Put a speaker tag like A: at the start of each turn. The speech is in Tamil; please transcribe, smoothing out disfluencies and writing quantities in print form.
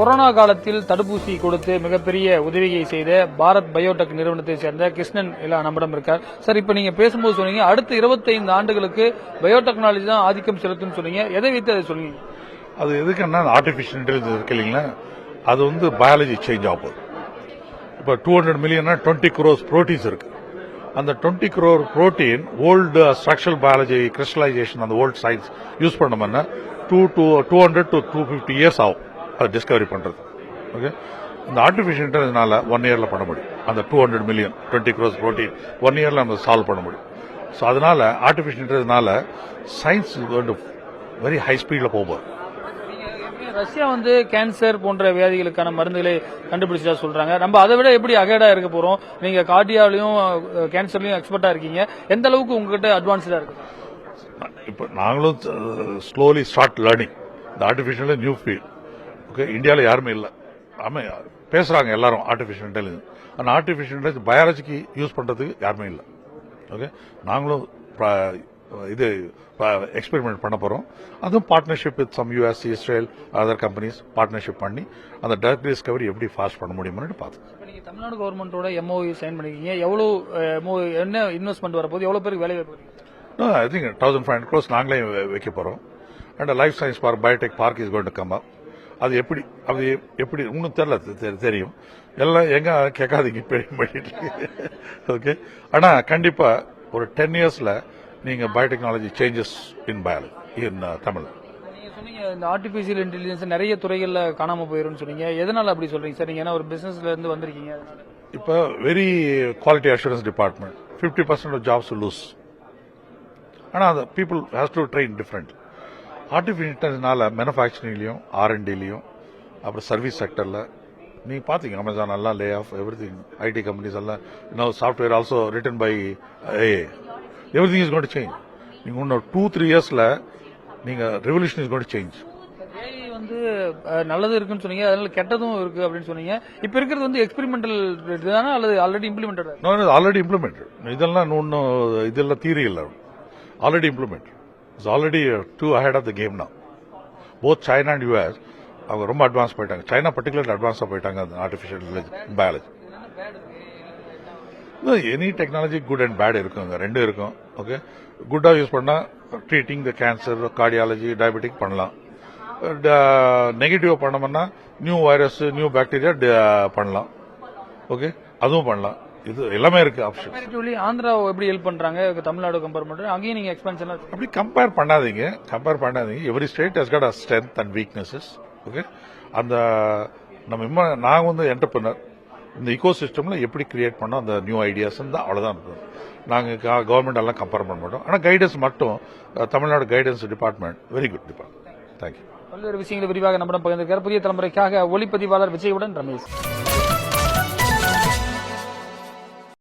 A: கொரோனா காலத்தில் தடுப்பூசி கொடுத்து மிகப்பெரிய உதவியை செய்த பாரத் பயோடெக் நிறுவனத்தை சேர்ந்த கிருஷ்ணன் நம்மிடம் இருக்கார். சார், இப்ப நீங்க பேசும்போது சொன்னீங்க அடுத்த 25 ஆண்டுகளுக்கு பயோடெக்னாலஜி தான் ஆதிக்கம் செலுத்தும் சொன்னீங்க. எதை வைத்து அதை சொன்னீங்க?
B: அது எதுக்குன்னா ஆர்டிபிஷியல் இன்டெலிஜென்ஸ் இருக்கு இல்லைங்களா, அது வந்து பயாலஜி சேஞ்ச் ஆகும். இப்போ 200 மில்லியன் 20 crores புரோட்டீன்ஸ் இருக்கு. அந்த 20 crore protein old structural biology crystallisation அந்த ஓல்டு சயின்ஸ் யூஸ் பண்ணோம்னா 200 to 250 இயர்ஸ் ஆகும் அதை டிஸ்கவரி பண்றது. ஓகே, இந்த ஆர்டிபிஷியல் இன்டெலிஜென்ஸ்னால 1 yearல பண்ண முடியும். அந்த 200 மில்லியன் 20 crores புரோட்டீன் 1 yearல நம்ம சால்வ் பண்ண முடியும். ஸோ அதனால ஆர்டிபிஷியல் இன்டெலிஜென்ஸ்னால சயின்ஸ் வெரி ஹை ஸ்பீட்ல போகும்.
A: ரஷ்யா வந்து கேன்சர் போன்ற வியாதிகளுக்கான மருந்துகளை கண்டுபிடிச்சதா சொல்றாங்க. நம்ம அதை விட எப்படி அகேடா இருக்க போறோம்? நீங்க கார்டியாலையும் கேன்சர்லயும் எக்ஸ்பர்ட்டா இருக்கீங்க. எந்த அளவுக்கு உங்ககிட்ட அட்வான்ஸ்டா இருக்கு?
B: இப்போ நாங்களும் ஸ்லோலி ஸ்டார்ட் லேர்னிங் இந்த ஆர்டிபிஷியல் நியூ ஃபீல்ட். ஓகே, இந்தியாவில் யாருமே இல்லை. ஆமாம், பேசுறாங்க எல்லாரும் ஆர்டிபிஷியல் இன்டெலிஜென்ஸ். அந்த ஆர்டிபிஷியல் இன்டெலிஜென்ஸ் பயாலஜிக்கு யூஸ் பண்றதுக்கு யாருமே இல்லை. ஓகே, நாங்களும் இது எக்ஸ்பெரிமெண்ட் பண்ண போறோம். அதுவும் partnership with some US, Israel, other companies partnership பண்ணி அந்த ட்ரக் டிஸ்கவரி எப்படி ஃபாஸ்ட் பண்ண முடியும்னு பார்த்து.
A: நீங்க தமிழ்நாடு கவர்மெண்டோட MOU சைன் பண்ணிருக்கீங்க. எவ்வளவு என்ன இன்வெஸ்ட்மெண்ட் வரப்போகுது? எவ்வளவு பேருக்கு வேலை வாய்ப்பு?
B: ஐ திங்க் 1500 crores நாங்களே வைக்க போறோம். And life science park, Biotech park is going to come up. அது எப்படி இன்னும் தெரியல, தெரியும் எல்லாம் எங்க கேட்காதீங்க பண்ணிட்டு. ஓகே, ஆனா கண்டிப்பா ஒரு 10 yearsல நீங்க பயோடெக்னாலஜி சேஞ்சஸ் இன் பயாலஜி இன் தமிழ்.
A: நீங்க சொன்னீங்க இந்த ஆர்டிபிஷியல் இன்டெலிஜென்ஸ் நிறைய துறைகள்ல காணாம போயிரும்னு சொன்னீங்க. எதனால அப்படி சொல்றீங்க சார்? நீங்க ஒரு பிசினஸ்ல இருந்து வந்திருக்கீங்க.
B: இப்போ very quality assurance department 50% of jobs lose. ஆனா அந்த people has to train different. Artificial இன்டெலிஜென்ஸ்னால மேனுஃபேக்சரிங்லயும் R&Dலயும் அப்புறம் சர்வீஸ் செக்டர்ல நீங்க பாத்தீங்க அமேசான் எல்லாம் lay off everything. IT companies எல்லாம் software also written by AI. Everything is going to change. நீங்க இன்னும் 2-3 yearsல நீங்க revolution is going to change.
A: AI வந்து நல்லது இருக்குன்னு சொன்னீங்க, அதனால கெட்டதும் இருக்கு அப்படின்னு சொன்னீங்க. இப்ப இருக்கிறது வந்து எக்ஸ்பெரிமெண்டல் தானே அல்லது ஆல்ரெடி இம்ப்ளிமெண்டட்?
B: Already implemented. இதெல்லாம் இன்னும் இதெல்லாம் தியரி இல்ல, already implemented. It's already too ahead of the game now. Both China and US அவங்க ரொம்ப அட்வான்ஸ் போயிட்டாங்க. சைனா பர்டிகுலர் அட்வான்ஸா போயிட்டாங்க அந்த artificial intelligence biology. Any technology good and bad இருக்குங்க, ரெண்டும் இருக்கும். ஓகே, குட்டா யூஸ் பண்ணா treating the cancer, cardiology, diabetic பண்ணலாம். நெகட்டிவா பண்ணோம்னா நியூ வைரஸ், நியூ பாக்டீரியா பண்ணலாம். ஓகே, அதுவும் பண்ணலாம். இது எல்லாமே இருக்கு ஆப்ஷன்.
A: ஆந்திரா எப்படி ஹெல்ப் பண்றாங்க தமிழ்நாடு கம்பேர் பண்றது? அங்கேயும் நீங்க எக்ஸ்பென்ஷன்
B: அப்படி கம்பேர் பண்ணாதீங்க. Every state has got a strength and weaknesses. Okay, அந்த நம்ம நாங்க வந்து என்டர்பிரனர் இந்த ஈகோ சிஸ்டம்ல எப்படி கிரியேட் பண்ணோம் அந்த நியூ ஐடியாஸ் தான், அவ்வளவுதான். நாங்க கவர்மெண்ட் எல்லாம் கம்பேர் பண்ண மாட்டோம். ஆனா கைடன்ஸ் மட்டும் Tamil Nadu guidance department very good department. Thank you.
A: பல்வேறு விஷயங்களை விரிவாக நம்மிடம் பகிர்ந்திருக்கார் புதிய தலைமுறைக்காக ஒளிப்பதிவாளர் விஜயுடன் ரமேஷ்.